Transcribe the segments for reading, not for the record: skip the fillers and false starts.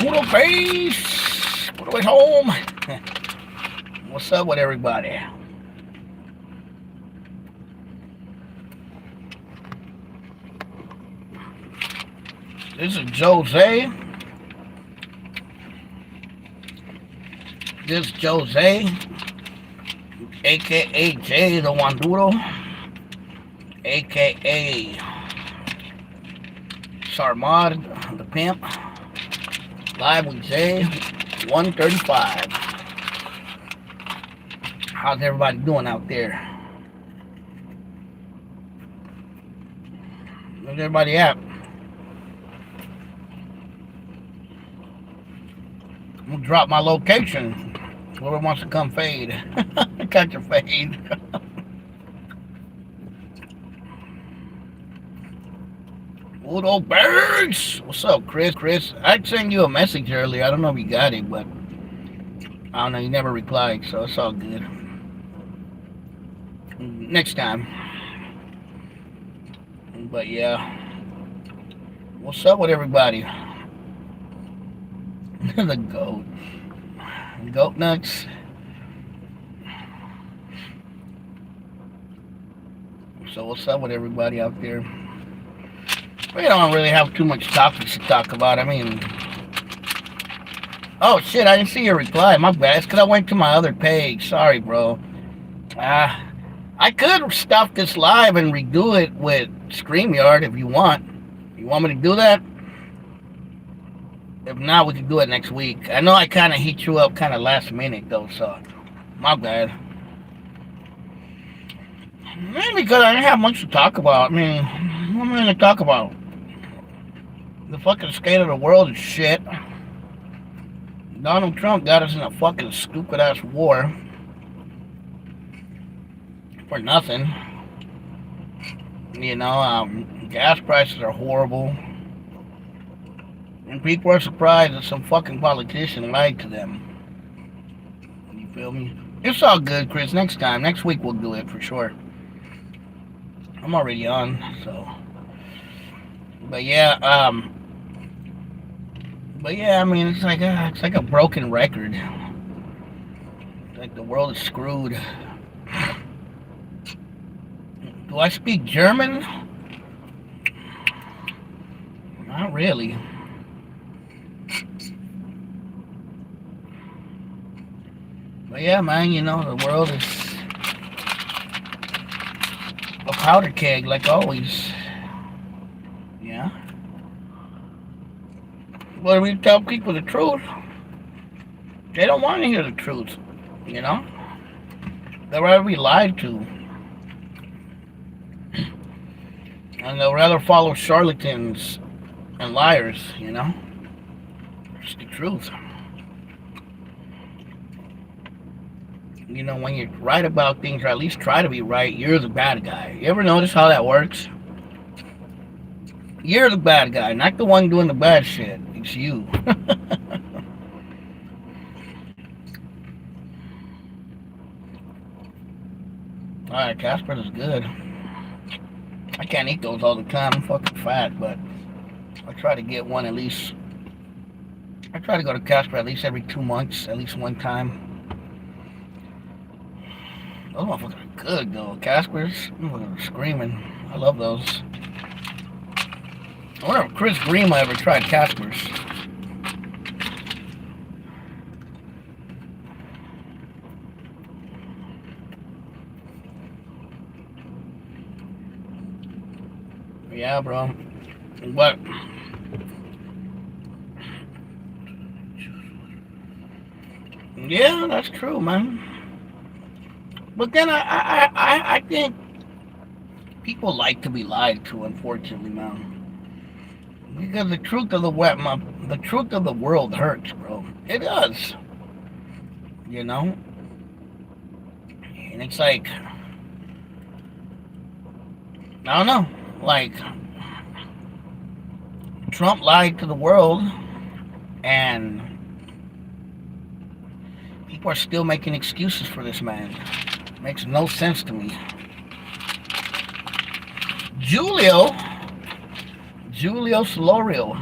Poodle face. Poodle is home. What's up with everybody? This is Jose. This is Jose, aka Jay the Wanduro, aka Sarmad the Pimp. Live with Jay 135. How's everybody doing out there? Where's everybody at? I'm gonna drop my location. Whoever wants to come fade. Catch your fade. Good old birds. What's up, Chris? I sent you a message earlier. I don't know if you got it, but I don't know. You never replied, so it's all good. Next time. But yeah. What's up with everybody? The goat. Goat nuts. So what's up with everybody out there? We don't really have too much topics to talk about. I mean, oh shit, I didn't see your reply. My bad. It's because I went to my other page. Sorry, bro. I could stop this live and redo it with StreamYard if you want. You want me to do that? If not, we can do it next week. I know I kind of hit you up kind of last minute, though, so my bad. Mainly because I didn't have much to talk about. I mean, what am I going to talk about? The fucking state of the world is shit. Donald Trump got us in a fucking stupid-ass war. For nothing. You know, gas prices are horrible. And people are surprised that some fucking politician lied to them. You feel me? It's all good, Chris. Next time. Next week we'll do it for sure. I'm already on, so. But yeah, I mean, it's like a broken record. It's like the world is screwed. Do I speak German? Not really. But yeah, man, you know, the world is a powder keg, like always. Yeah. But we tell people the truth. They don't want to hear the truth, you know? They'd rather be lied to. And they'll rather follow charlatans and liars, you know? It's the truth. You know, when you're right about things, or at least try to be right, you're the bad guy. You ever notice how that works? You're the bad guy, not the one doing the bad shit. It's you. Alright, Casper is good. I can't eat those all the time. I'm fucking fat, but I try to get one at least. I try to go to Casper at least every 2 months, at least one time. Those motherfuckers are good, though. Caspers, motherfuckers are screaming. I love those. I wonder if Chris Grima ever tried Caspers. Yeah, bro. But yeah, that's true, man. But then I think people like to be lied to, unfortunately, man. Because the truth of the world hurts, bro. It does. You know? And it's like, I don't know. Like, Trump lied to the world, and people are still making excuses for this man. Makes no sense to me. Julio Solorio.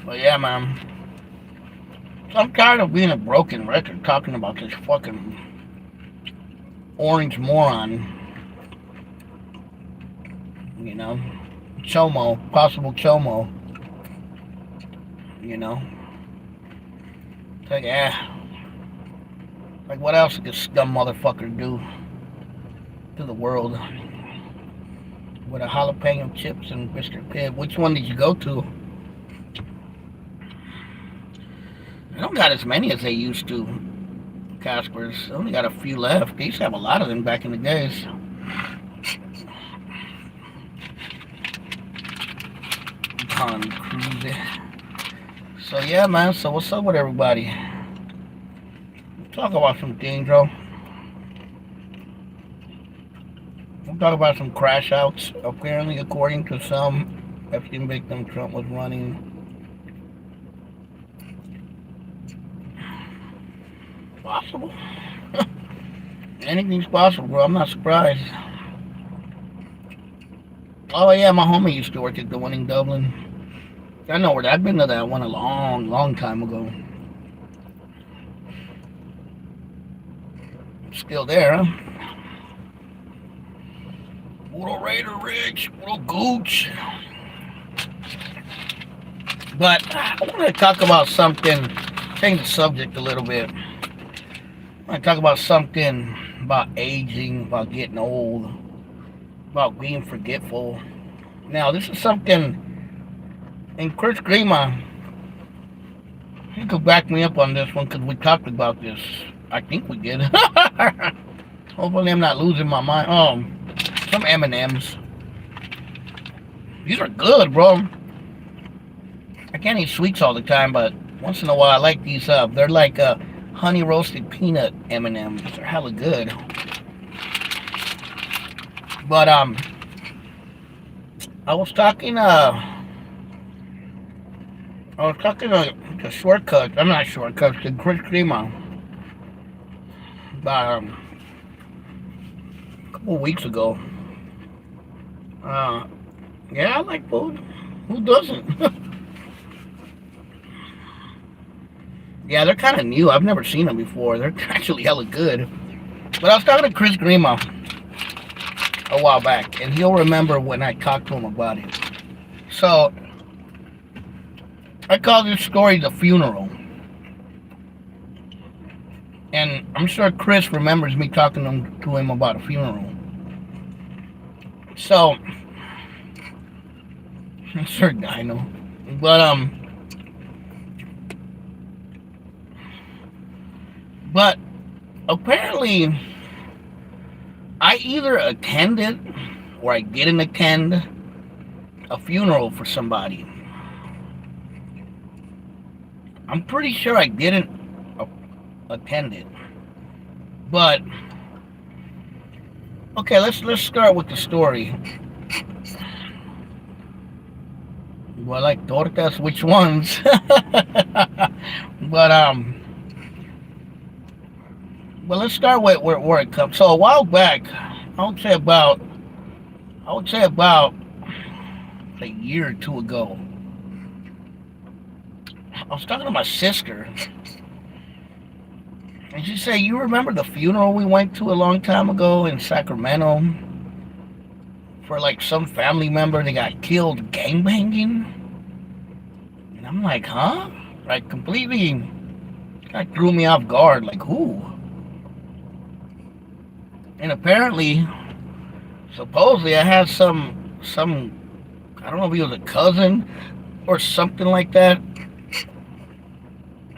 But yeah, man. So I'm tired of being a broken record talking about this fucking orange moron, you know? Chomo, possible Chomo, you know? It's like, like what else could this dumb motherfucker do to the world with a jalapeno chips and Mr. Pibb? Which one did you go to? They don't got as many as they used to, Caspers. They only got a few left. They used to have a lot of them back in the days. Con Cruise. So yeah, man. So what's up with everybody? Talk about some things, bro. We'll talk about some crash outs. Apparently, according to some Epstein victim, Trump was running. Possible. Anything's possible, bro. I'm not surprised. Oh yeah, my homie used to work at the one in Dublin. I know where that. I've been to that one a long, long time ago. Still there, huh? Little Raider Rich, little Gooch. But I want to talk about something, change the subject a little bit. I want to talk about something about aging, about getting old, about being forgetful. Now, this is something, and Chris Grima, you could back me up on this one because we talked about this. I think we did. Hopefully I'm not losing my mind. Some M&Ms. These are good, bro. I can't eat sweets all the time, but once in a while I like these up. They're like honey roasted peanut M&Ms. They're hella good. But I was talking to Shortcut. I'm not Shortcut, to Chris Grima. About a couple weeks ago. Yeah, I like food. Who doesn't? Yeah, they're kind of new. I've never seen them before. They're actually hella good. But I was talking to Chris Grima a while back, and he'll remember when I talked to him about it. So, I call this story The Funeral. And I'm sure Chris remembers me talking to him about a funeral. So, I'm sure I know. But apparently, I either attended or I didn't attend a funeral for somebody. I'm pretty sure I didn't attend it. But okay, let's start with the story. Do I like tortas? Which ones? But let's start with where it comes. So a while back, I would say about a year or two ago, I was talking to my sister, and she said, "You remember the funeral we went to a long time ago in Sacramento for like some family member that got killed gangbanging?" And I'm like, "Huh?" Like completely, that threw me off guard. Like who? And apparently, supposedly, I had some, I don't know if he was a cousin or something like that.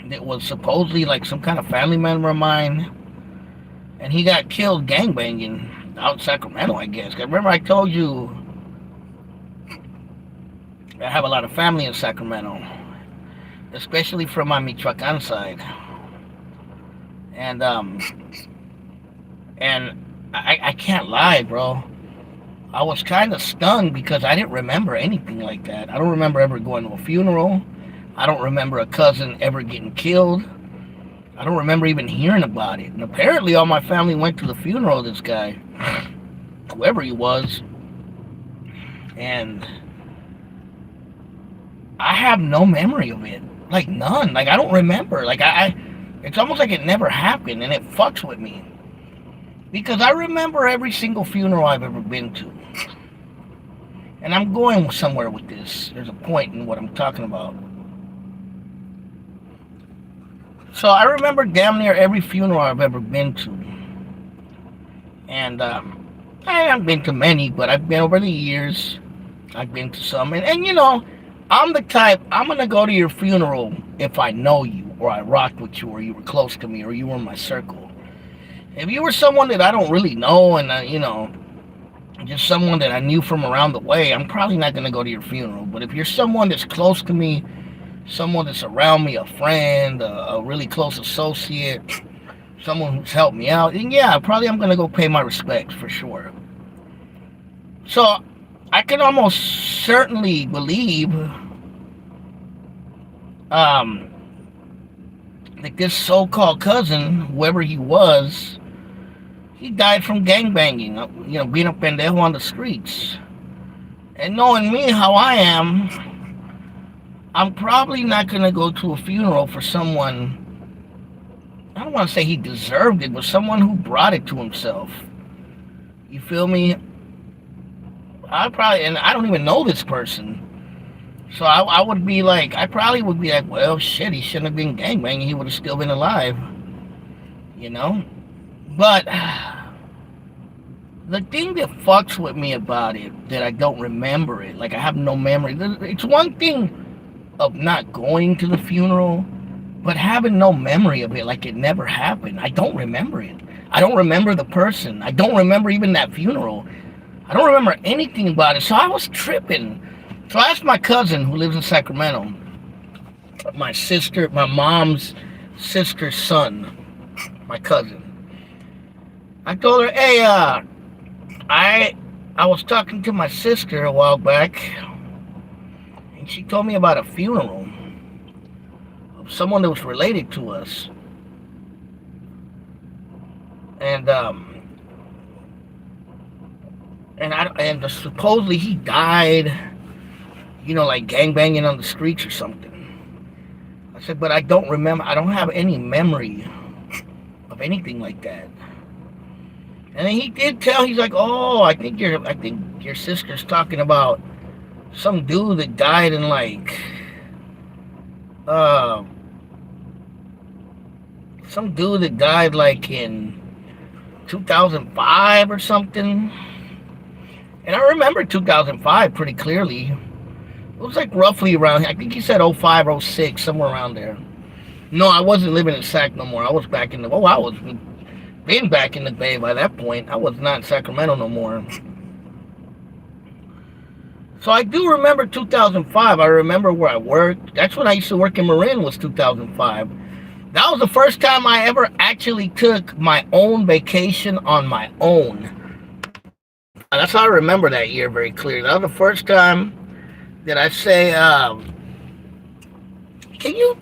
It was supposedly like some kind of family member of mine, and he got killed gangbanging out in Sacramento, I guess. Remember I told you I have a lot of family in Sacramento, especially from my Michoacan side, and I can't lie, bro. I was kind of stunned because I didn't remember anything like that. I don't remember ever going to a funeral. I don't remember a cousin ever getting killed. I don't remember even hearing about it. And apparently all my family went to the funeral of this guy, whoever he was. And I have no memory of it. Like none. Like I don't remember. Like I it's almost like it never happened, and it fucks with me because I remember every single funeral I've ever been to. And I'm going somewhere with this. There's a point in what I'm talking about. So I remember damn near every funeral I've ever been to. And I haven't been to many, but I've been over the years. I've been to some. And you know, I'm the type, I'm going to go to your funeral if I know you, or I rocked with you, or you were close to me, or you were in my circle. If you were someone that I don't really know, and, you know, just someone that I knew from around the way, I'm probably not going to go to your funeral. But if you're someone that's close to me, someone that's around me, a friend, a really close associate, someone who's helped me out, and yeah, probably I'm going to go pay my respects for sure. So I can almost certainly believe um, that this so-called cousin, whoever he was, he died from gangbanging, you know, being a pendejo on the streets. And knowing me how I am, I'm probably not going to go to a funeral for someone, I don't want to say he deserved it, but someone who brought it to himself. You feel me? And I don't even know this person. So I would be like, I probably would be like, well, shit, he shouldn't have been gangbanging. He would have still been alive. You know? But the thing that fucks with me about it, that I don't remember it, like I have no memory. It's one thing of not going to the funeral, but having no memory of it, like it never happened. I don't remember it. I don't remember the person. I don't remember even that funeral. I don't remember anything about it. So I was tripping. So I asked my cousin who lives in Sacramento, my sister, my mom's sister's son, my cousin. I told her, hey, I was talking to my sister a while back, and she told me about a funeral of someone that was related to us. And supposedly he died, you know, like gangbanging on the streets or something. I said, but I don't remember. I don't have any memory of anything like that. And then he did tell. He's like, oh, I think your sister's talking about some dude that died in like, some dude that died like in 2005 or something. And I remember 2005 pretty clearly. It was like roughly around, I think he said 05, 06, somewhere around there. No, I wasn't living in Sac no more. I was back in the, I was been back in the Bay by that point. I was not in Sacramento no more. So I do remember 2005. I remember where I worked. That's when I used to work in Marin, was 2005. That was the first time I ever actually took my own vacation on my own. That's how I remember that year very clearly. That was the first time that I say, can you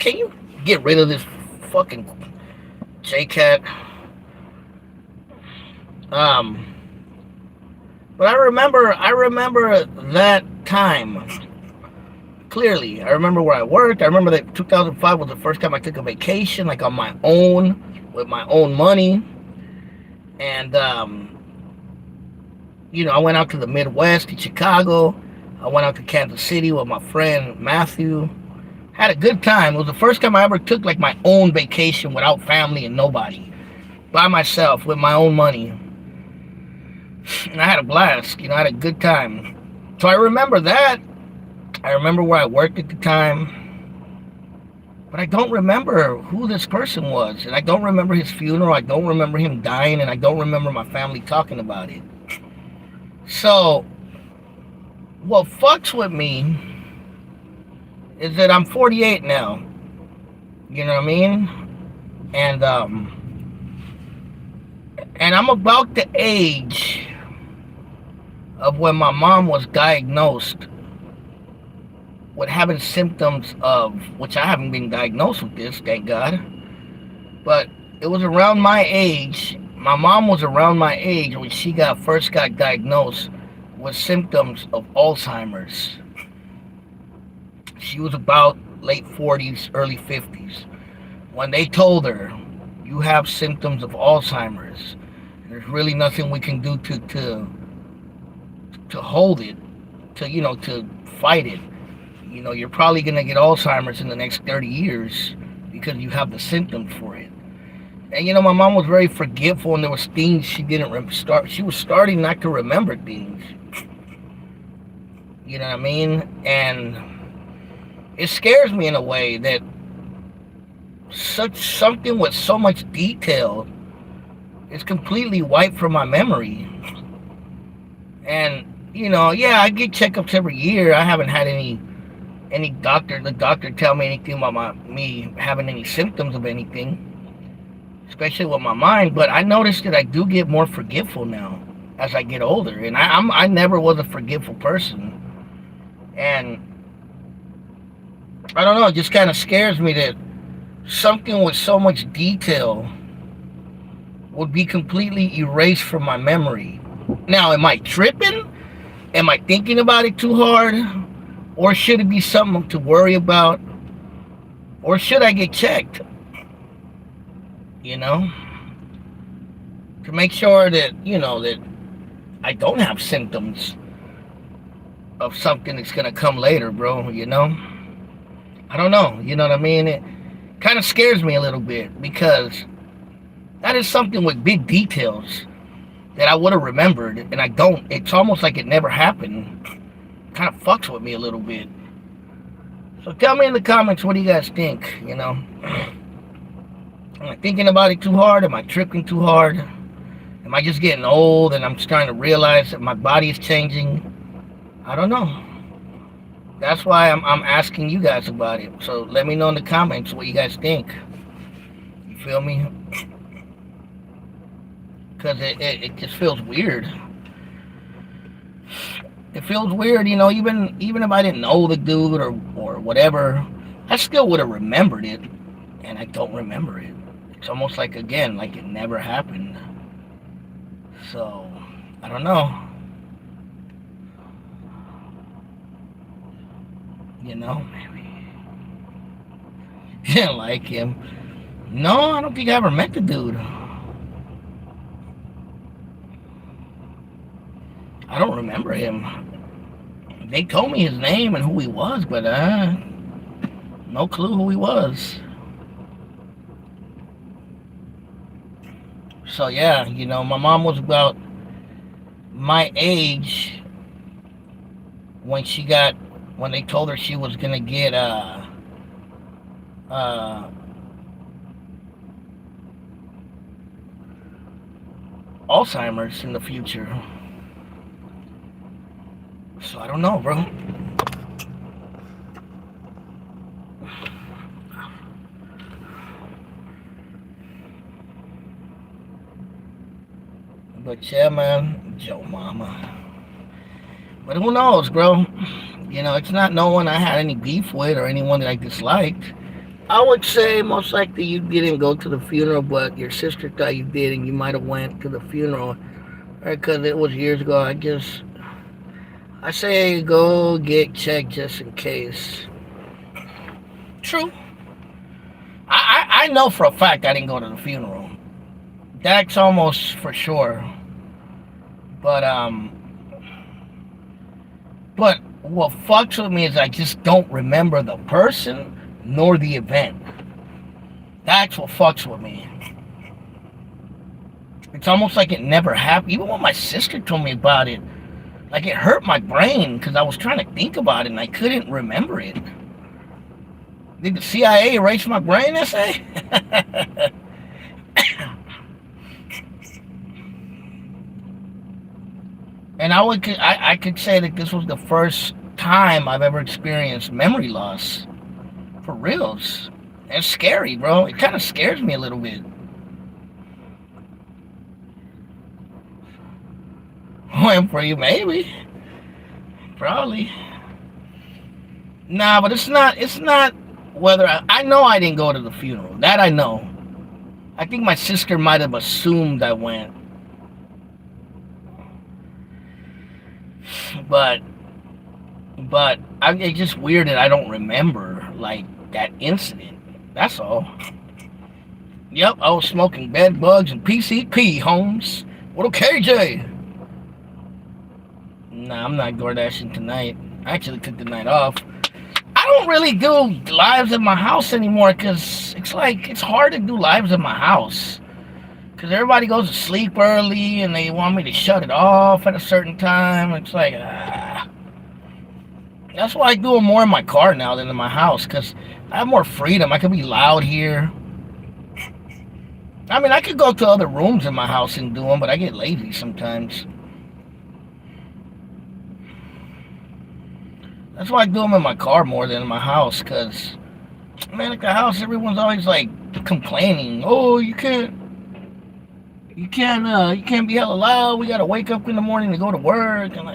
get rid of this fucking J-Cat? But I remember that time clearly. I remember where I worked. I remember that 2005 was the first time I took a vacation, like on my own, with my own money. And, you know, I went out to the Midwest, to Chicago. I went out to Kansas City with my friend Matthew. Had a good time. It was the first time I ever took like my own vacation without family and nobody. By myself, with my own money. And I had a blast. You know, I had a good time. So I remember that. I remember where I worked at the time. But I don't remember who this person was. And I don't remember his funeral. I don't remember him dying. And I don't remember my family talking about it. So what fucks with me is that I'm 48 now. You know what I mean? And I'm about the age of when my mom was diagnosed with having symptoms of, which I haven't been diagnosed with this, thank God, but it was around my age. My mom was around my age when she first got diagnosed with symptoms of Alzheimer's. She was about late 40s, early 50s, when they told her, you have symptoms of Alzheimer's. There's really nothing we can do to hold it, to fight it. You're probably gonna get Alzheimer's in the next 30 years because you have the symptoms for it. And my mom was very forgetful, and there was things she didn't start. She was starting not to remember things. You know what I mean? And it scares me in a way that such something with so much detail is completely wiped from my memory. And yeah, I get checkups every year. I haven't had any the doctor tell me anything about me having any symptoms of anything, especially with my mind. But I noticed that I do get more forgetful now as I get older, and I never was a forgetful person. And I don't know, it just kind of scares me that something with so much detail would be completely erased from my memory. Now, am I tripping? Am I thinking about it too hard? Or should it be something to worry about? Or should I get checked? To make sure that, that I don't have symptoms of something that's going to come later, bro, I don't know, you know what I mean? It kind of scares me a little bit because that is something with big details that I would have remembered, and I don't. It's almost like it never happened. Kind of fucks with me a little bit. So tell me in the comments, what do you guys think? Am I thinking about it too hard? Am I tripping too hard? Am I just getting old and I'm starting to realize that my body is changing? I don't know. That's why I'm asking you guys about it. So let me know in the comments what you guys think. You feel me? Because it just feels weird. It feels weird, even if I didn't know the dude or whatever, I still would have remembered it, and I don't remember it. It's almost like, again, like it never happened. So, I don't know. Maybe. Didn't like him. No, I don't think I ever met the dude. I don't remember him. They told me his name and who he was, but no clue who he was. So yeah, my mom was about my age when they told her she was gonna get Alzheimer's in the future. So I don't know, bro. But yeah, man, Joe Mama. But who knows, bro? It's not no one I had any beef with or anyone that I disliked. I would say most likely you didn't go to the funeral, but your sister thought you did, and you might have went to the funeral, right? Because it was years ago. I say go get checked just in case. True. I know for a fact I didn't go to the funeral. That's almost for sure. But what fucks with me is I just don't remember the person nor the event. That's what fucks with me. It's almost like it never happened. Even when my sister told me about it, like it hurt my brain because I was trying to think about it and I couldn't remember it. Did the CIA erase my brain, I say? And I could say that this was the first time I've ever experienced memory loss. For reals. It's scary, bro. It kind of scares me a little bit. Went for you, maybe. Probably. Nah, but it's not whether I know I didn't go to the funeral. That I know. I think my sister might have assumed I went. But it's just weird that I don't remember, like, that incident. That's all. Yep, I was smoking bed bugs and PCP, Holmes. What okay, KJ? Nah, I'm not door dashing tonight. I actually took the night off. I don't really do lives in my house anymore because it's hard to do lives in my house. Because everybody goes to sleep early and they want me to shut it off at a certain time. It's like, that's why I do them more in my car now than in my house because I have more freedom. I can be loud here. I mean, I could go to other rooms in my house and do them, but I get lazy sometimes. That's why I do them in my car more than in my house, because, man, at the house, everyone's always, like, complaining. Oh, you can't be hella loud. We gotta wake up in the morning to go to work. And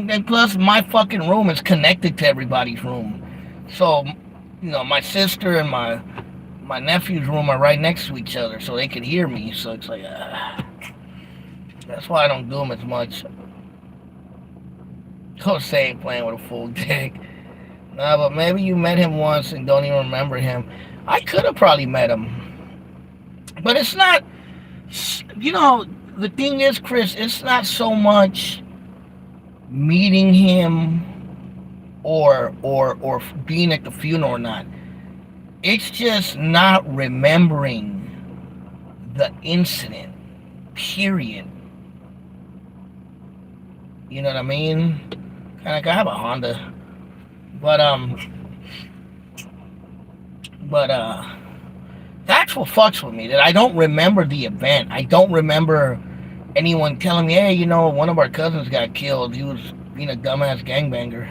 and plus, my fucking room is connected to everybody's room. So, my sister and my nephew's room are right next to each other, so they can hear me. So it's like, that's why I don't do them as much. Jose ain't playing with a full dick. Nah, but maybe you met him once and don't even remember him. I could have probably met him. But it's not, the thing is, Chris, it's not so much meeting him or being at the funeral or not. It's just not remembering the incident, period. You know what I mean? Kind of, I have a Honda, but that's what fucks with me. That I don't remember the event. I don't remember anyone telling me, hey, one of our cousins got killed. He was being a dumbass gangbanger.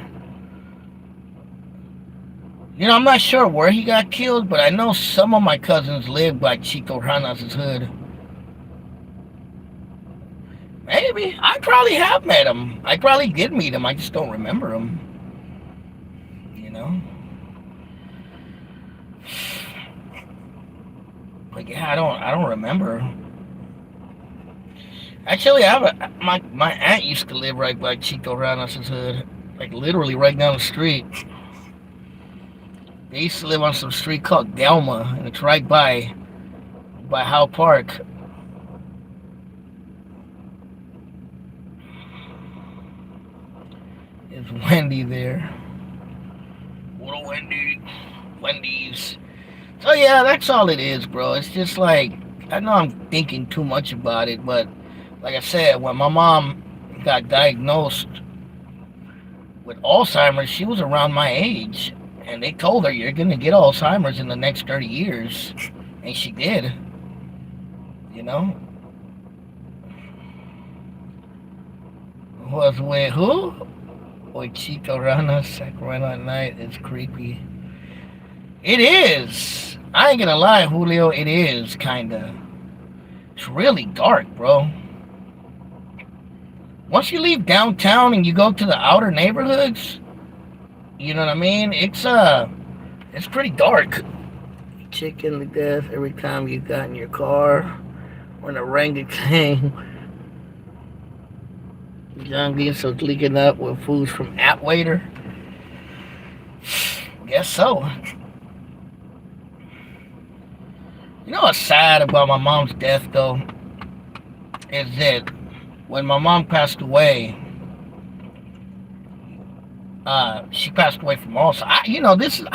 I'm not sure where he got killed, but I know some of my cousins live by Chico Ranas' hood. Maybe. I probably have met him. I probably did meet him. I just don't remember him. But yeah, I don't remember. Actually, my aunt used to live right by Chico Ranas' hood. Like literally right down the street. They used to live on some street called Delma, and it's right by Howe Park. Is Wendy there? What a Wendy's. So yeah, that's all it is, bro. It's just like, I know I'm thinking too much about it, but like I said, when my mom got diagnosed with Alzheimer's, she was around my age. And they told her, you're going to get Alzheimer's in the next 30 years. And she did. Was with who? Boy, Chico Rana, Sacramento at night. It's creepy. It is. I ain't gonna lie, Julio. It is, kinda. It's really dark, bro. Once you leave downtown and you go to the outer neighborhoods, you know what I mean? It's pretty dark. Chicken to death every time you got in your car. Or an orangutan. John Diesel's leaking up with foods from Atwater. Guess so. You know what's sad about my mom's death, though? Is that when my mom passed away, she passed away from Alzheimer's. I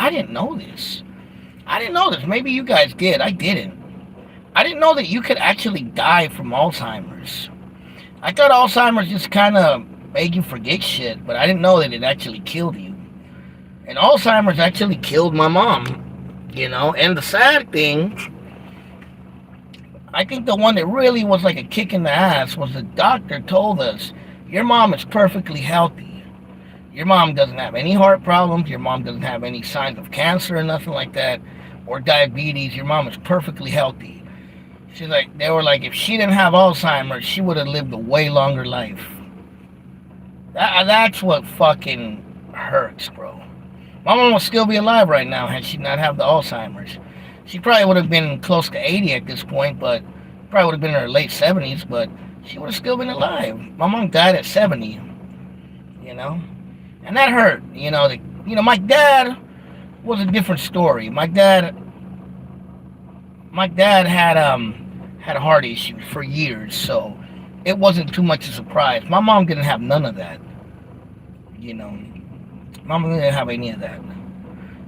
didn't know this. Maybe you guys did. I didn't. I didn't know that you could actually die from Alzheimer's. I thought Alzheimer's just kind of made you forget shit, but I didn't know that it actually killed you. And Alzheimer's actually killed my mom. And the sad thing, I think the one that really was like a kick in the ass was the doctor told us, your mom is perfectly healthy. Your mom doesn't have any heart problems. Your mom doesn't have any signs of cancer or nothing like that, or diabetes. Your mom is perfectly healthy. They were like, if she didn't have Alzheimer's, she would have lived a way longer life. That's what fucking hurts, bro. My mom would still be alive right now had she not have the Alzheimer's. She probably would have been close to 80 at this point, but probably would have been in her late 70s, but she would have still been alive. My mom died at 70, And that hurt, My dad was a different story. My dad had heart issues for years, so it wasn't too much a surprise. My mom didn't have none of that. You know, Mom didn't have any of that.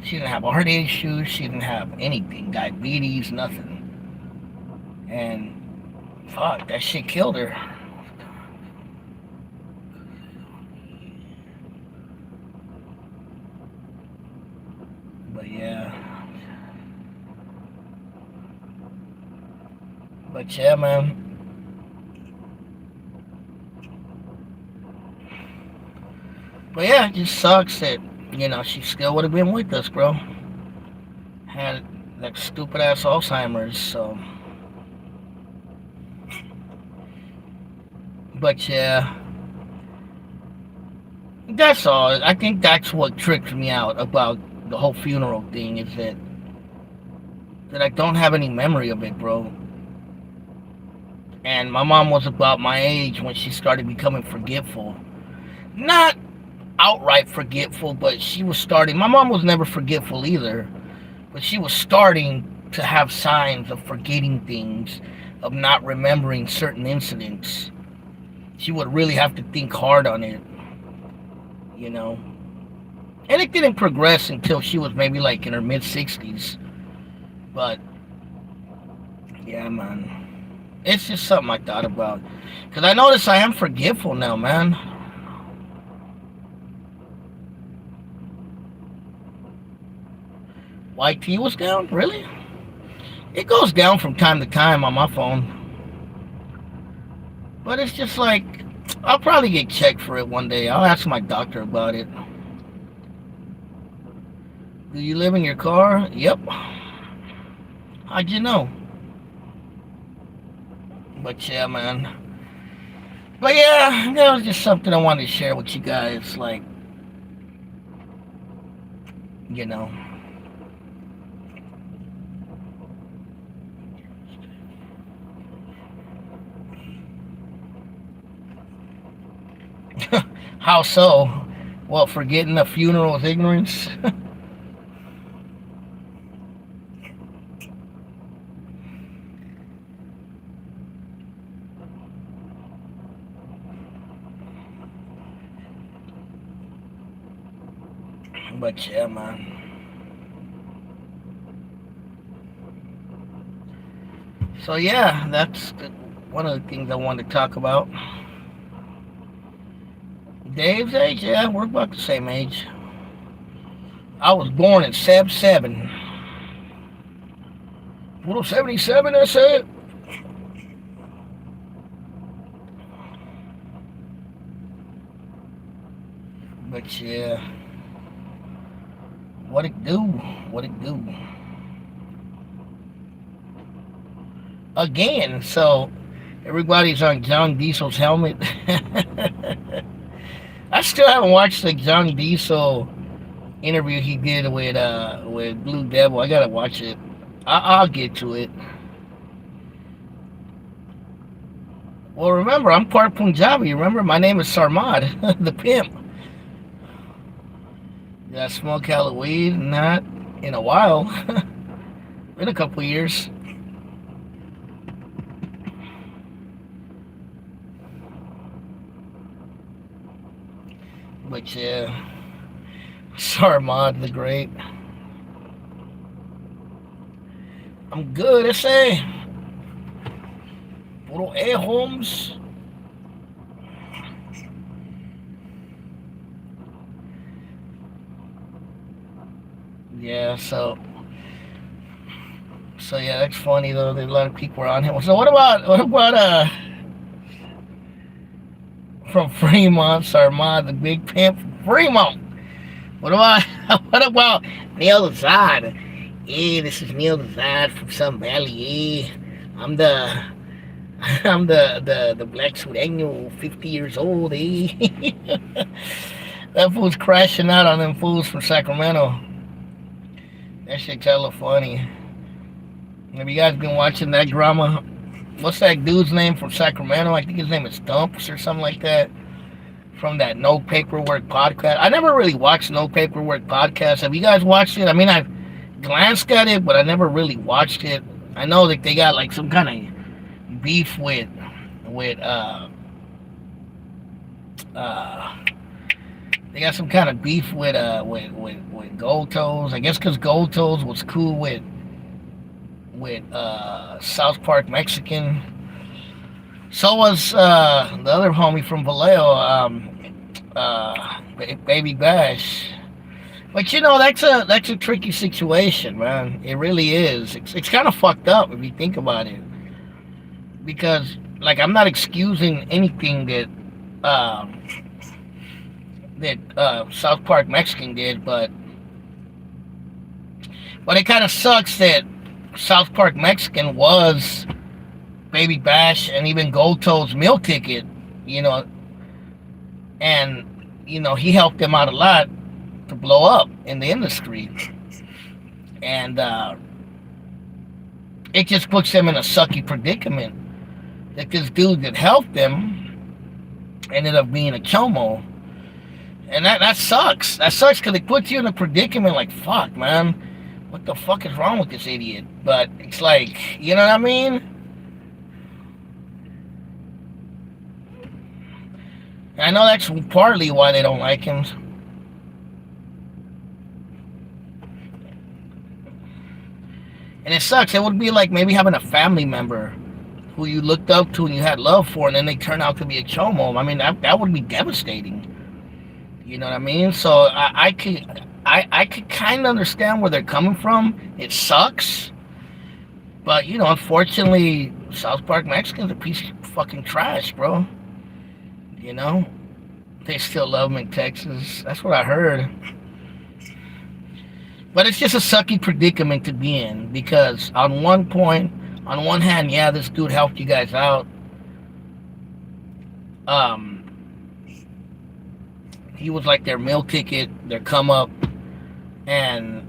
She didn't have heart issues. She didn't have anything, diabetes, nothing. And fuck, that shit killed her. But yeah, but yeah, man. But yeah, it just sucks that she still would have been with us, bro. Had that stupid ass Alzheimer's. So, but yeah, that's all. I think that's what tricked me out about the whole funeral thing is that I don't have any memory of it, bro. And my mom was about my age when she started becoming forgetful. Not outright forgetful, but she was starting. My mom was never forgetful either, but she was starting to have signs of forgetting things, of not remembering certain incidents. She would really have to think hard on it, you know. And it didn't progress until she was maybe like in her mid 60s. But yeah, man. It's just something I thought about. Because I notice I am forgetful now, man. YT was down? Really? It goes down from time to time on my phone. But it's just like, I'll probably get checked for it one day. I'll ask my doctor about it. Do you live in your car? Yep. How'd you know? But yeah, man. But yeah, that was just something I wanted to share with you guys. Like, you know. How so? Well, forgetting a funeral is ignorance? But yeah, man. So yeah, one of the things I wanted to talk about. Dave's age, yeah, we're about the same age. I was born in '77. Little '77, I said. But yeah, what it do? What it do? Again, so everybody's on John Diesel's helmet. I still haven't watched the John Diesel interview he did with Blue Devil. I gotta watch it. I'll get to it. Well, remember, I'm part Punjabi. Remember, my name is Sarmad, the pimp. Yeah, I smoke hella weed, not in a while. Been a couple years. But yeah, Sarmad the Great. I'm good, I say. Little A Holmes. Yeah, so yeah, that's funny though. That a lot of people are on him. So what about from Fremont, Sarmad, the big pimp from Fremont? What about what about Neil Azad? Hey, this is Neil Azad from Sun Valley. I'm the I'm the black Sureño, 50 years old. That fool's crashing out on them fools from Sacramento. That shit's hella funny. Have you guys been watching that drama? What's that dude's name from Sacramento? I think his name is Stumps or something like that. from that No Paperwork podcast. I never really watched No Paperwork podcast. Have you guys watched it? I mean, I've glanced at it, but I never really watched it. I know that they got like some kind of beef with uh they got some kind of beef with Gold Toes. I guess because Gold Toes was cool with South Park Mexican. So was the other homie from Vallejo, Baby Bash. But you know that's a tricky situation, man. It really is. It's kind of fucked up if you think about it, because like I'm not excusing anything that South Park Mexican did, but it kind of sucks that South Park Mexican was Baby Bash and even Gold Toe's meal ticket, you know, and he helped them out a lot to blow up in the industry, and it just puts them in a sucky predicament that this dude that helped them ended up being a chomo, and that sucks. That sucks because it puts you in a predicament like fuck, man. What the fuck is wrong with this idiot? But it's like, you know what I mean? I know that's partly why they don't like him. And it sucks. It would be like maybe having a family member who you looked up to and you had love for, and then they turn out to be a chomo. I mean, that would be devastating. You know what I mean? So I could kind of understand where they're coming from. It sucks, but unfortunately, South Park Mexican's a piece of fucking trash, bro. You know, they still love him in Texas. That's what I heard. But it's just a sucky predicament to be in because on one hand, yeah, this dude helped you guys out. Um, he was like their meal ticket, their come up, and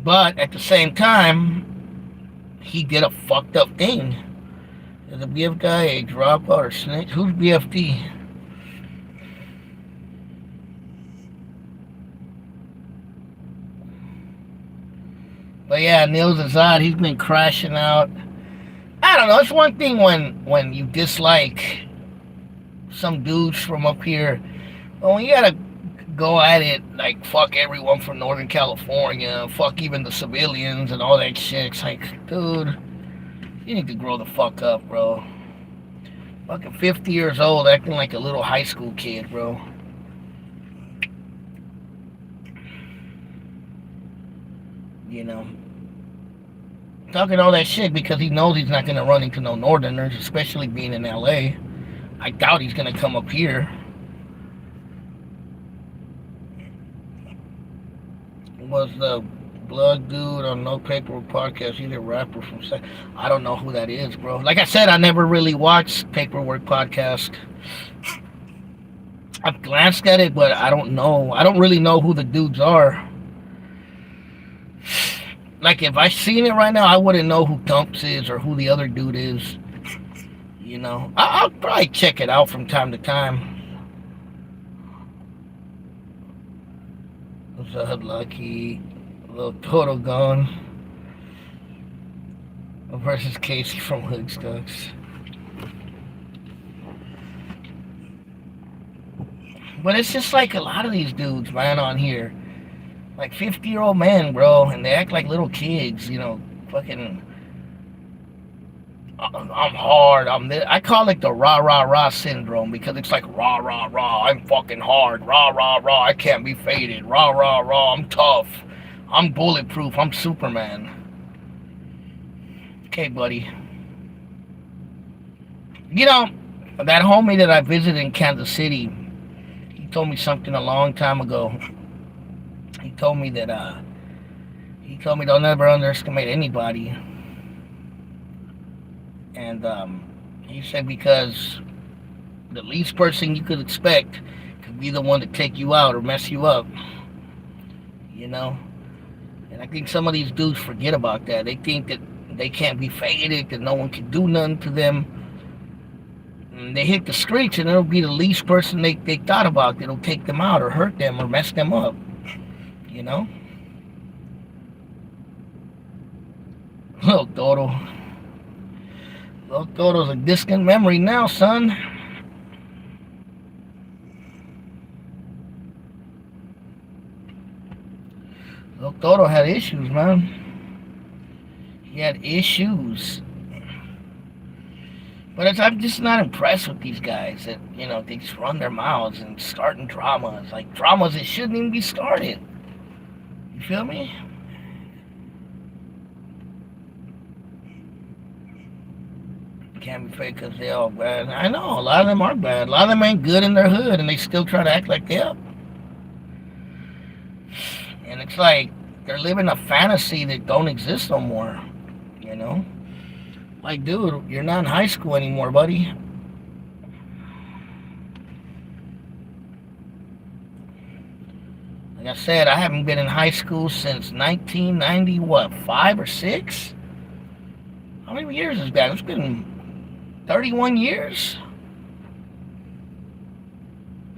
but at the same time, he did a fucked up thing. Is the BF guy a dropout or snitch? Who's BFD? But yeah, Neil Zazad, he's been crashing out. I don't know. It's one thing when you dislike some dudes from up here, but when you gotta go at it like fuck everyone from Northern California, fuck even the civilians and all that shit, it's like, dude, you need to grow the fuck up, bro. Fucking 50 years old, acting like a little high school kid, bro. You know, talking all that shit because he knows he's not gonna run into no Northerners, especially being in LA. I doubt he's gonna come up here. Was the blood dude on No Paperwork podcast? He's a rapper from. I don't know who that is, bro. Like I said, I never really watched Paperwork podcast. I've glanced at it, but I don't know. I don't really know who the dudes are. Like if I seen it right now, I wouldn't know who Thumps is or who the other dude is. You know, I'll probably check it out from time to time. Zahad Lucky, Little Total Gone versus Casey from Hoodstucks. But it's just like a lot of these dudes, man, on here. Like 50-year-old men, bro, and they act like little kids, fucking. I'm hard. I call it the rah rah rah syndrome because it's like rah rah rah. I'm fucking hard. Rah rah rah. I can't be faded. Rah rah rah. I'm tough. I'm bulletproof. I'm Superman. Okay, buddy. That homie that I visited in Kansas City, he told me something a long time ago. He told me don't ever underestimate anybody. And he said because the least person you could expect could be the one to take you out or mess you up. And I think some of these dudes forget about that. They think that they can't be faded, that no one can do nothing to them. they hit the streets, and it'll be the least person they thought about that'll take them out or hurt them or mess them up. You know? Little Toro. Little Toro's a distant memory now, son. Little Toro had issues, man. He had issues. But I'm just not impressed with these guys that, they just run their mouths and starting dramas. Like dramas that shouldn't even be started. You feel me? Can't be fake because they all bad. I know, a lot of them are bad. A lot of them ain't good in their hood and they still try to act like they are. And it's like they're living a fantasy that don't exist no more. Like, dude, you're not in high school anymore, buddy. Like I said, I haven't been in high school since 1990, what, 5 or 6? How many years is that? It's been 31 years.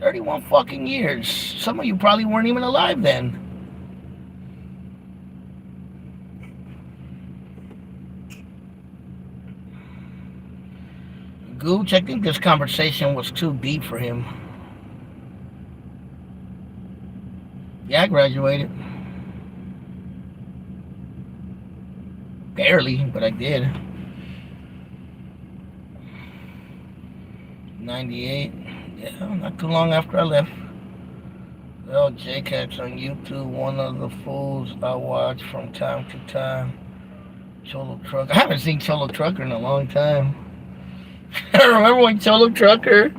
31 fucking years. Some of you probably weren't even alive then. Gooch, I think this conversation was too deep for him. Yeah, I graduated. Barely, but I did. 98. Yeah, not too long after I left. Well, J-Cats on YouTube, one of the fools I watch from time to time. Cholo Trucker. I haven't seen Cholo Trucker in a long time. I remember when Cholo Trucker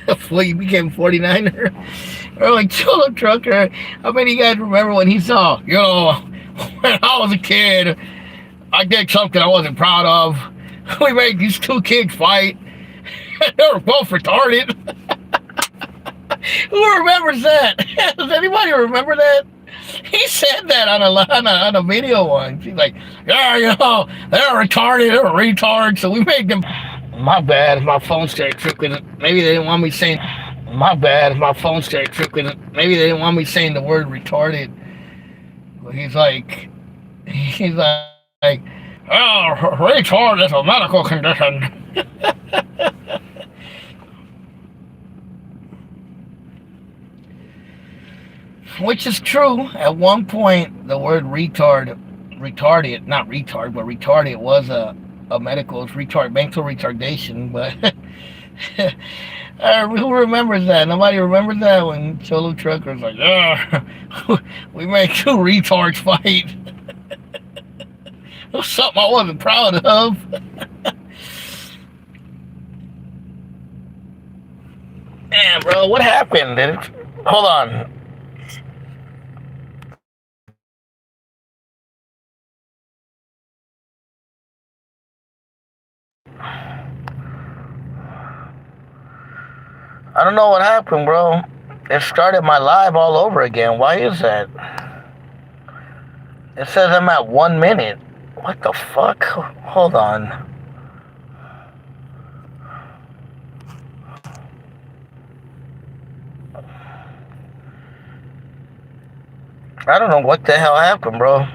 before you became 49er. Remember when Cholo Trucker, how many of you guys remember when he saw, when I was a kid, I did something I wasn't proud of. We made these two kids fight. They were both retarded. Who remembers that? Does anybody remember that? He said that on a video once. He's like, yeah, they're retarded, they're retards, so we made them. My bad, my phone started tripping. Maybe they didn't want me saying. My bad, my phone started tripping. Maybe they didn't want me saying the word retarded. But he's like, oh, retard is a medical condition. Which is true. At one point, the word retarded, not retard, but retarded was a medical, it's mental retardation, but who remembers that? Nobody remembers that when Cholo Trucker was like, yeah, we made two retards fight. It was something I wasn't proud of. Man, bro, what happened? Hold on. I don't know what happened, bro. It started my live all over again. Why is that? It says I'm at 1 minute. What the fuck? Hold on. I don't know what the hell happened, bro.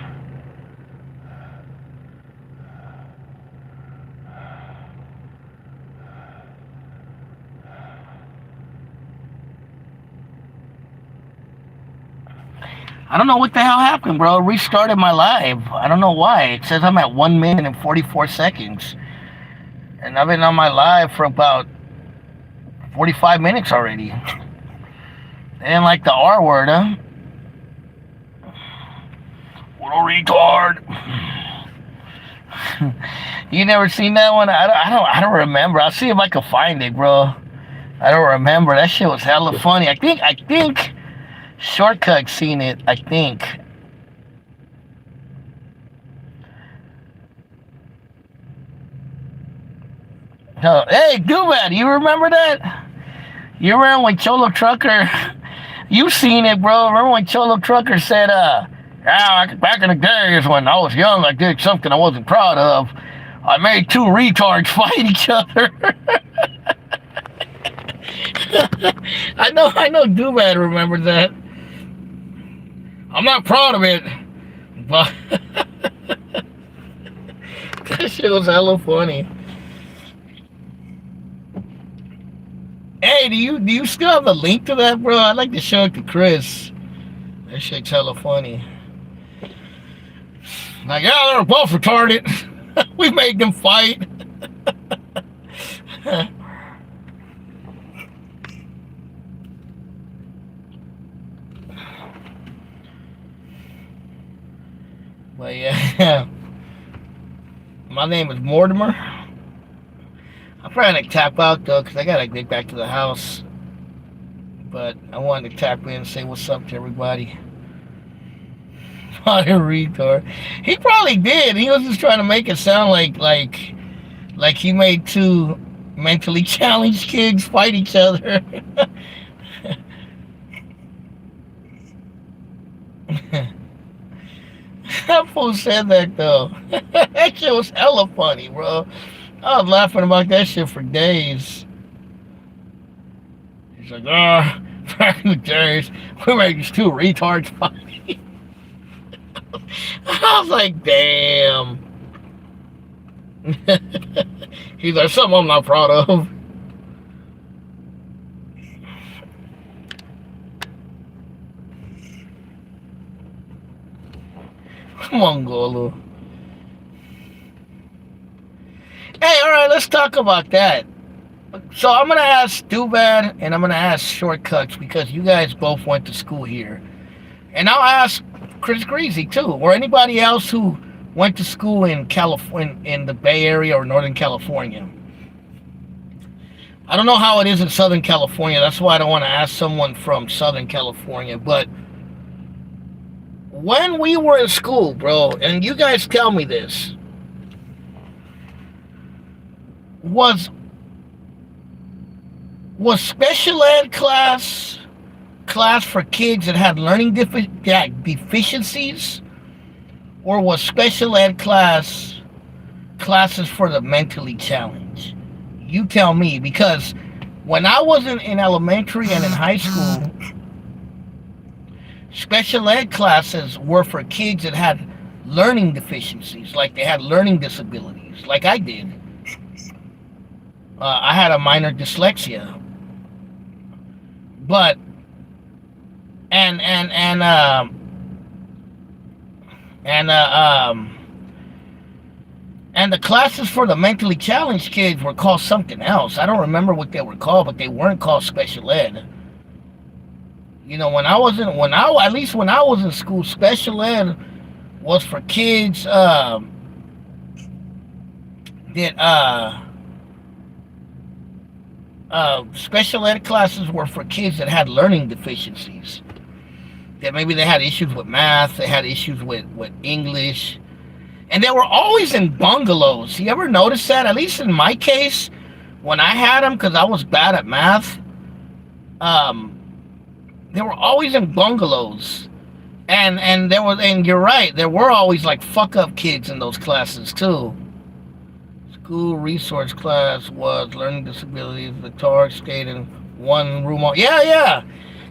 I don't know what the hell happened, bro. It restarted my live. I don't know why. It says I'm at 1 minute and 44 seconds. And I've been on my live for about 45 minutes already. They didn't like the R word, huh? What a retard. You never seen that one? I don't remember. I'll see if I can find it, bro. I don't remember. That shit was hella funny. I think Shortcut seen it, I think. Oh, hey, Goobat, you remember that? You remember when Cholo Trucker, you seen it, bro. Remember when Cholo Trucker said, back in the days when I was young, I did something I wasn't proud of. I made two retards fight each other. I know Dubad remembers that. I'm not proud of it, but that shit was hella funny. Hey, do you still have the link to that, bro? I'd like to show it to Chris. That shit's hella funny. Like, yeah, they were both retarded. We made them fight. But yeah, my name is Mortimer. I'm trying to tap out though, because I gotta get back to the house. But I wanted to tap in and say what's up to everybody. What a retard. He probably did. He was just trying to make it sound like he made two mentally challenged kids fight each other. That fool said that though. That shit was hella funny, bro. I was laughing about that shit for days. He's like, back in the days, we made these two retards fight. I was like, damn. He's like, something I'm not proud of. Come on, Golo. Hey, alright, let's talk about that. So I'm going to ask Dubad and I'm going to ask Shortcuts because you guys both went to school here. And I'll ask Chris Greasy too, or anybody else who went to school in California, in the Bay Area or Northern California. I don't know how it is in Southern California. That's why I don't want to ask someone from Southern California. But when we were in school, bro, and you guys tell me this, was special ed class for kids that had learning deficiencies, or was special ed classes for the mentally challenged? You tell me, because when I was in elementary and in high school, special ed classes were for kids that had learning deficiencies, like they had learning disabilities, like I did. I had a minor dyslexia, but and the classes for the mentally challenged kids were called something else. I don't remember what they were called, but they weren't called special ed. You know, when I was in school, special ed was for kids special ed classes were for kids that had learning deficiencies. That maybe they had issues with math, they had issues with English. And they were always in bungalows. You ever notice that? At least in my case, when I had them, because I was bad at math, they were always in bungalows. And you're right, there were always like fuck up kids in those classes too. School resource class was learning disabilities, guitar, skating, one room. Yeah,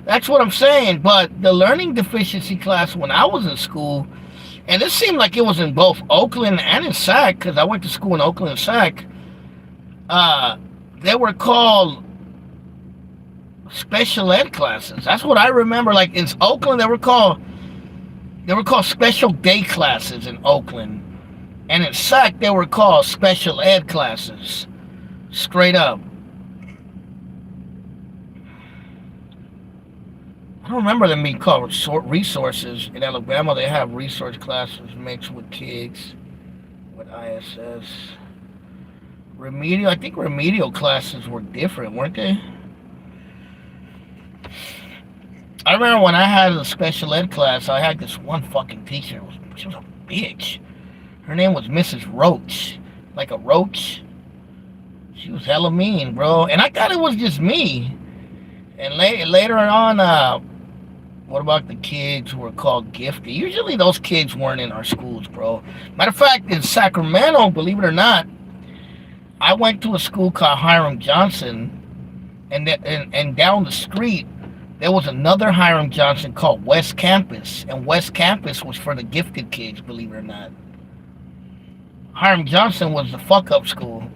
that's what I'm saying. But the learning deficiency class when I was in school, and this seemed like it was in both Oakland and in Sac, because I went to school in Oakland and Sac, they were called special ed classes. That's what I remember. Like in Oakland, they were called special day classes in Oakland. And in Sac, they were called special ed classes. Straight up. I don't remember them being called resources. In Alabama, they have resource classes mixed with kids, with ISS. Remedial, I think remedial classes were different, weren't they? I remember when I had a special ed class, I had this one fucking teacher. She was a bitch. Her name was Mrs. Roach. Like a roach. She was hella mean, bro. And I thought it was just me. And later on, What about the kids who were called gifted? Usually those kids weren't in our schools, bro. Matter of fact, in Sacramento, believe it or not, I went to a school called Hiram Johnson, and down the street there was another Hiram Johnson called West Campus, and West Campus was for the gifted kids, believe it or not. Hiram Johnson was the fuck up school.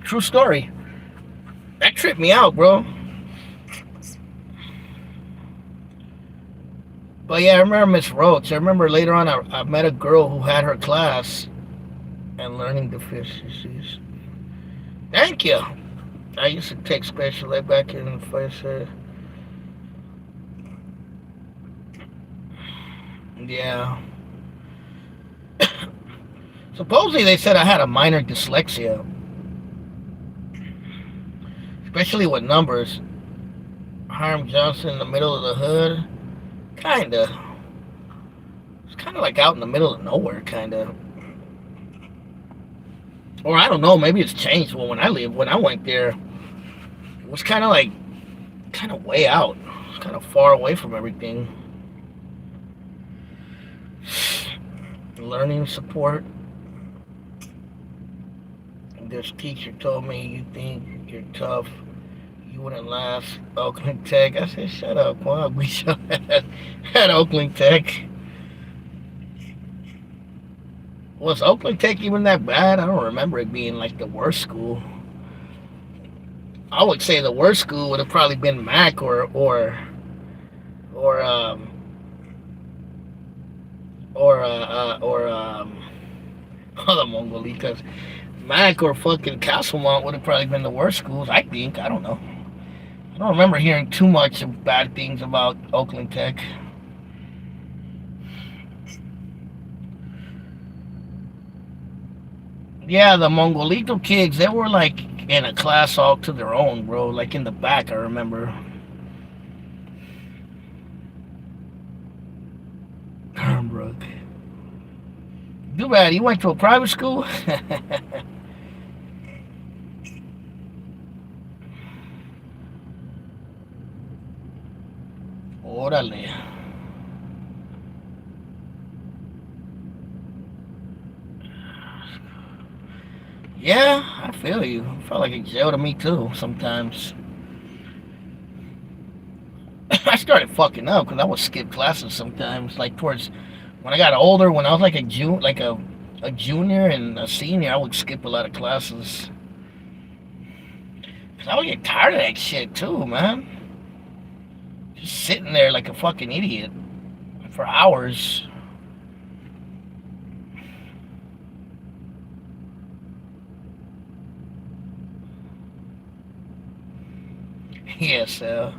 True story. That tripped me out, bro. But yeah, I remember Miss Roach. I remember later on I met a girl who had her class and learning deficiencies. Thank you. I used to take special ed back in the first. Yeah. Supposedly they said I had a minor dyslexia, especially with numbers. Hiram Johnson in the middle of the hood, kinda. It's kind of like out in the middle of nowhere, kinda. Or I don't know, maybe it's changed. Well, when I went there, it was kind of like, kind of way out. It's kind of far away from everything. Learning support. This teacher told me, you think you're tough, you wouldn't last Oakland Tech. I said, shut up, Quan. We shot at Oakland Tech. Was Oakland Tech even that bad? I don't remember it being like the worst school. I would say the worst school would have probably been Mac or other Mongolitas. Mac or fucking Castlemont would have probably been the worst schools. I think. I don't know. I don't remember hearing too much of bad things about Oakland Tech. Yeah, the Mongolito kids, they were like in a class all to their own, bro. Like in the back, I remember. Bro. Too bad, you went to a private school? Órale. Yeah, I feel you. I felt like it jail to me too sometimes. I started fucking up because I would skip classes sometimes. Like towards when I got older, when I was like a junior and a senior, I would skip a lot of classes. Cause I would get tired of that shit too, man. Just sitting there like a fucking idiot for hours. Yes, I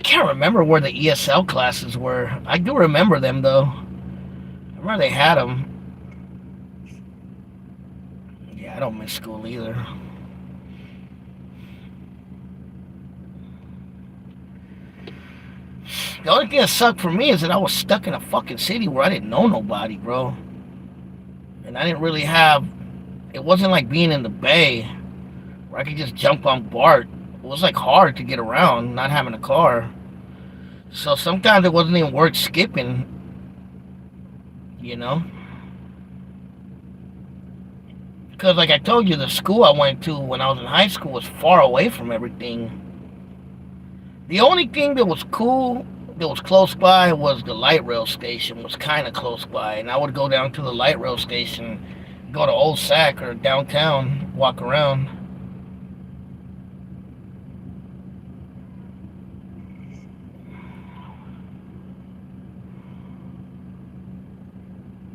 can't remember where the ESL classes were. I do remember them though. I remember they had them. Yeah, I don't miss school either. The only thing that sucked for me is that I was stuck in a fucking city where I didn't know nobody, bro. And I didn't really have. It wasn't like being in the Bay where I could just jump on BART. It was like hard to get around not having a car. So sometimes it wasn't even worth skipping, you know? Because like I told you, the school I went to when I was in high school was far away from everything. The only thing that was cool, that was close by, was the light rail station, was kind of close by. And I would go down to the light rail station, go to Old Sac or downtown, walk around.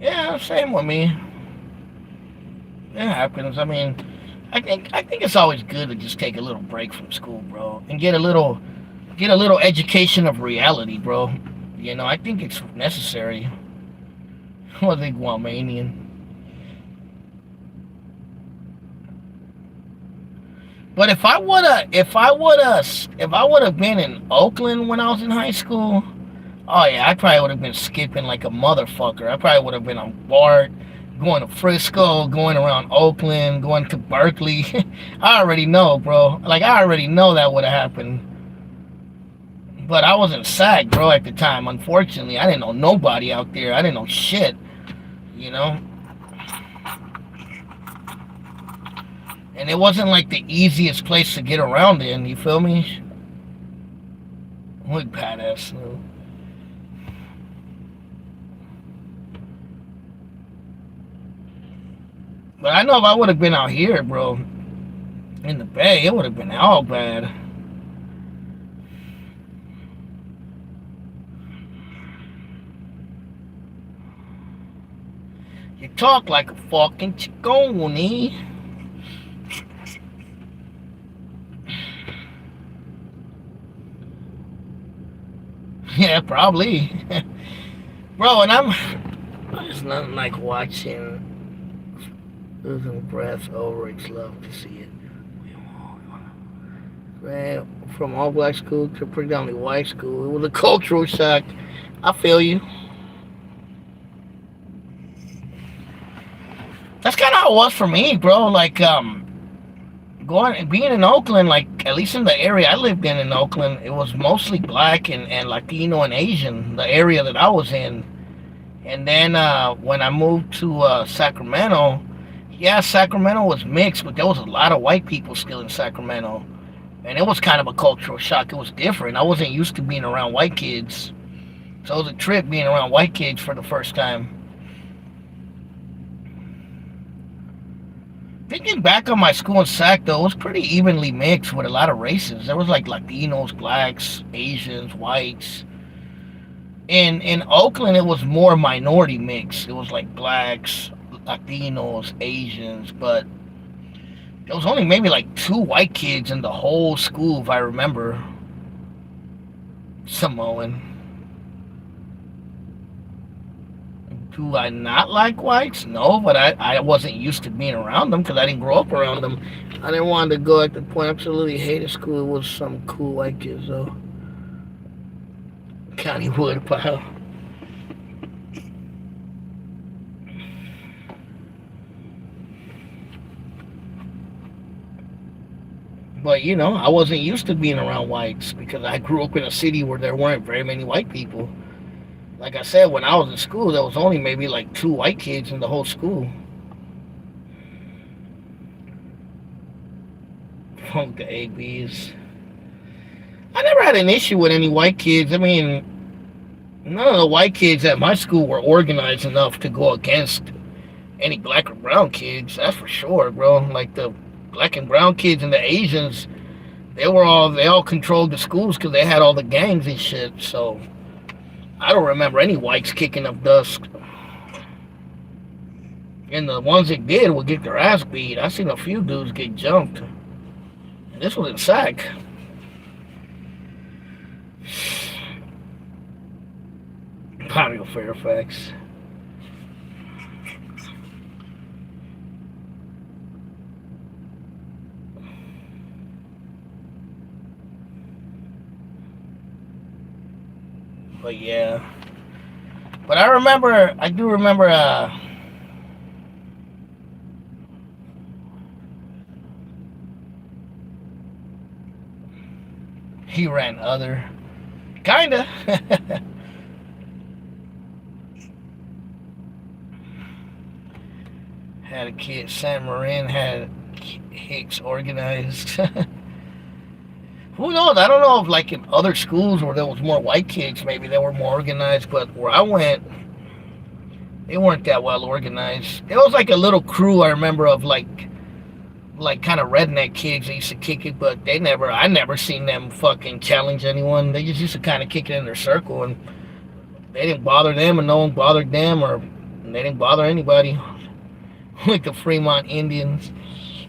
Yeah, same with me. It happens. I mean, I think it's always good to just take a little break from school, bro, and get a little education of reality, bro. You know, I think it's necessary. I think Guamanian. But if I would have been in Oakland when I was in high school, oh yeah, I probably would have been skipping like a motherfucker. I probably would have been on BART, going to Frisco, going around Oakland, going to Berkeley. I already know, bro. Like, I already know that would have happened. But I was in SAC, bro, at the time. Unfortunately, I didn't know nobody out there. I didn't know shit, you know? And it wasn't like the easiest place to get around in, you feel me? Look badass, Snoop. But I know if I would have been out here, bro, in the Bay, it would have been all bad. You talk like a fucking chicone. Yeah, probably. Bro, and there's nothing like watching losing breath over it's love to see it. Man, from all black school to predominantly white school, it was a cultural shock. I feel you. That's kind of how it was for me, bro. Like, going being in Oakland, like at least in the area I lived in Oakland, it was mostly black and Latino and Asian. The area that I was in, and then when I moved to Sacramento, yeah, Sacramento was mixed, but there was a lot of white people still in Sacramento, and it was kind of a cultural shock. It was different. I wasn't used to being around white kids, so it was a trip being around white kids for the first time. Thinking back on my school in Sac, though, it was pretty evenly mixed with a lot of races. There was like Latinos, blacks, Asians, whites. In Oakland, it was more minority mix. It was like blacks, Latinos, Asians, but there was only maybe like two white kids in the whole school, if I remember. Samoan. Do I not like whites? No, but I wasn't used to being around them because I didn't grow up around them. I didn't want to go at the point. I absolutely hated school. It was some cool white kids, though. County Wood pile. But, you know, I wasn't used to being around whites because I grew up in a city where there weren't very many white people. Like I said, when I was in school, there was only maybe like two white kids in the whole school. Funk the ABs. I never had an issue with any white kids. I mean, none of the white kids at my school were organized enough to go against any black or brown kids. That's for sure, bro. Like the black and brown kids and the Asians, they all controlled the schools because they had all the gangs and shit. So I don't remember any whites kicking up dust. And the ones that did would get their ass beat. I seen a few dudes get jumped. And this was in Sac. Mario Fairfax. But yeah. But I do remember, he ran other. Kinda. Had a kid, San Marin had Hicks organized. Who knows? I don't know if like in other schools where there was more white kids, maybe they were more organized. But where I went, they weren't that well organized. There was like a little crew I remember of like kind of redneck kids that used to kick it, but I never seen them fucking challenge anyone. They just used to kind of kick it in their circle, and they didn't bother them, and no one bothered them, or they didn't bother anybody. Like the Fremont Indians.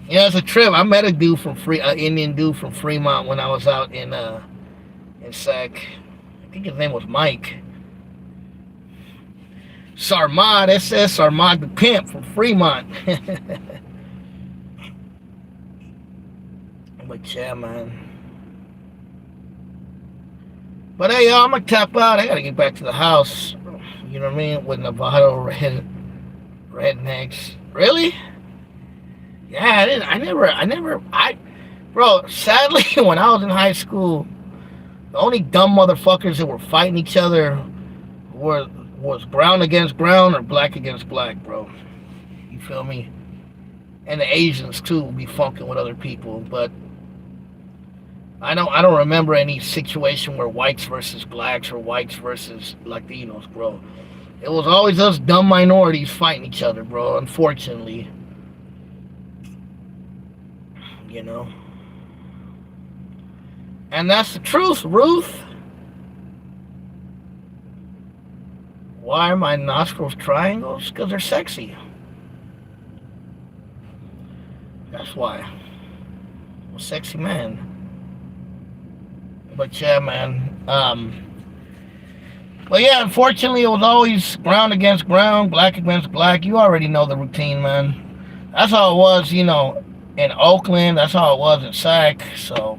Yeah, it's a trip. I met a dude from Indian dude from Fremont when I was out in Sac. I think his name was Mike. Sarmad, SS Sarmad the Pimp from Fremont. But yeah, man. But hey, y'all, I'm gonna tap out. I gotta get back to the house. You know what I mean? With Nevada red. Rednecks. Really? Yeah, I didn't. Bro, sadly, when I was in high school, the only dumb motherfuckers that were fighting each other were was brown against brown or black against black, bro. You feel me? And the Asians too be funking with other people, but I don't remember any situation where whites versus blacks or whites versus Latinos, bro. It was always us dumb minorities fighting each other, bro. Unfortunately, you know. And that's the truth, Ruth. Why are my nostrils triangles? Because they're sexy. That's why. I'm a sexy man. But yeah, man. But yeah, unfortunately, it was always brown against brown, black against black. You already know the routine, man. That's how it was, in Oakland. That's how it was in Sac. So,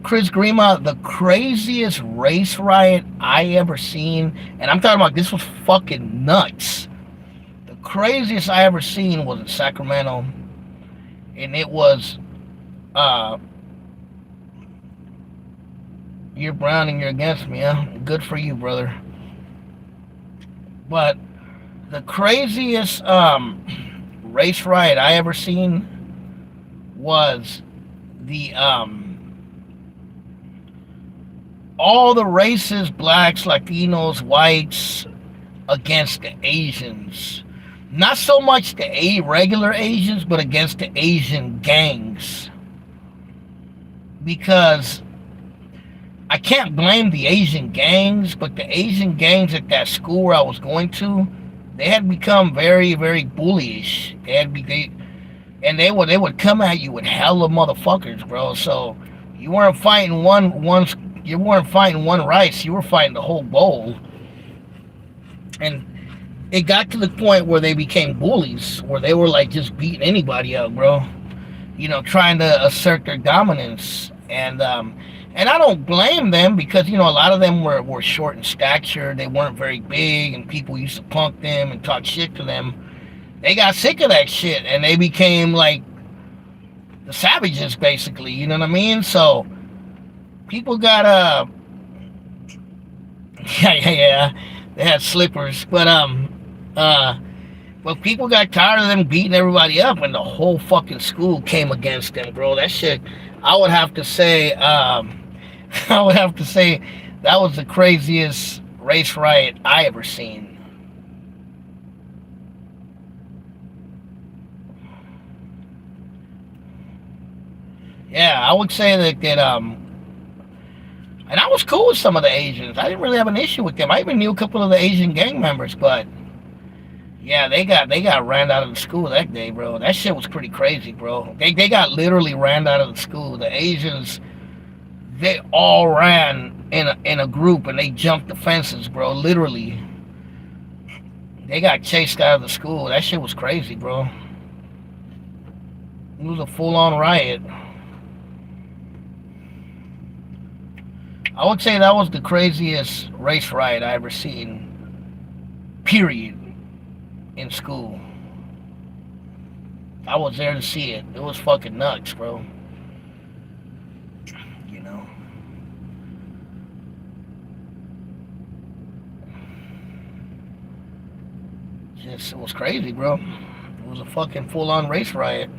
Chris Grima, the craziest race riot I ever seen, and I'm talking about this was fucking nuts. The craziest I ever seen was in Sacramento, and it was, uh, you're brown and you're against me, huh? Good for you, brother. But the craziest race riot I ever seen was the all the races, blacks, Latinos, whites, against the Asians. Not so much the regular Asians, but against the Asian gangs. Because I can't blame the Asian gangs, but the Asian gangs at that school where I was going to, they had become very, very bullyish. And they would come at you with hella motherfuckers, bro. So you weren't fighting one rice, you were fighting the whole bowl. And it got to the point where they became bullies, where they were like just beating anybody up, bro. Trying to assert their dominance. And I don't blame them because a lot of them were short in stature. They weren't very big, and people used to punk them and talk shit to them. They got sick of that shit, and they became like the savages, basically. You know what I mean? So people got yeah, they had slippers, but people got tired of them beating everybody up, and the whole fucking school came against them, bro. That shit, I would have to say, I would have to say that was the craziest race riot I ever seen. Yeah, I would say that and I was cool with some of the Asians. I didn't really have an issue with them. I even knew a couple of the Asian gang members, but yeah, they got ran out of the school that day, bro. That shit was pretty crazy, bro. They got literally ran out of the school. The Asians, they all ran in a group and they jumped the fences, bro. Literally, they got chased out of the school. That shit was crazy, bro. It was a full on riot. I would say that was the craziest race riot I ever seen. Period. In school. I was there to see it. It was fucking nuts, bro. You know. It was crazy, bro. It was a fucking full on race riot.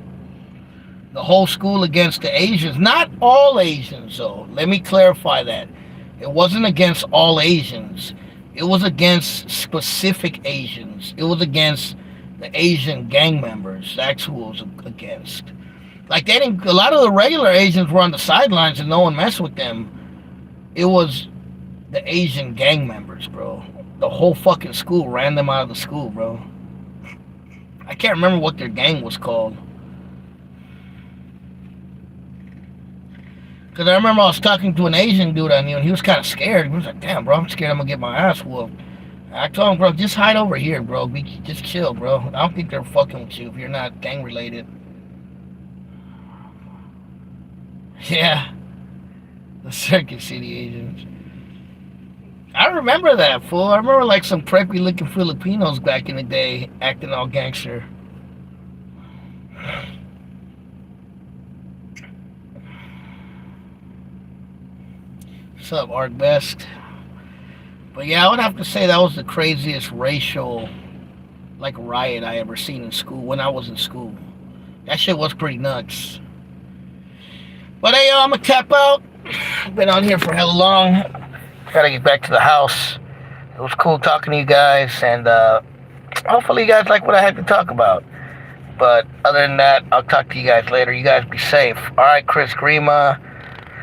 The whole school against the Asians. Not all Asians, though. Let me clarify that. It wasn't against all Asians. It was against specific Asians. It was against the Asian gang members. That's who it was against. Like they didn't. A lot of the regular Asians were on the sidelines and no one messed with them. It was the Asian gang members, bro. The whole fucking school ran them out of the school, bro. I can't remember what their gang was called. Because I remember I was talking to an Asian dude I knew, and he was kind of scared. He was like, damn, bro, I'm scared I'm going to get my ass whooped. I told him, bro, just hide over here, bro. Just chill, bro. I don't think they're fucking with you if you're not gang related. Yeah, the Circuit City agents. I remember that, fool. I remember like some preppy looking Filipinos back in the day acting all gangster. What's up, Art Best? But yeah, I would have to say that was the craziest racial like riot I ever seen in school when I was in school. That shit was pretty nuts. But hey, I'm gonna tap out. Been on here for hella long. Gotta get back to the house. It was cool talking to you guys, and hopefully you guys like what I had to talk about. But other than that, I'll talk to you guys later. You guys be safe. All right, Chris Grima.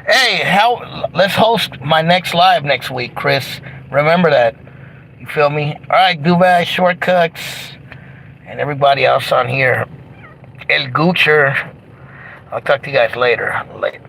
Hey, let's host my next live next week, Chris. Remember that. You feel me? All right, Dubai Shortcuts, and everybody else on here. El Goocher. I'll talk to you guys later. Later.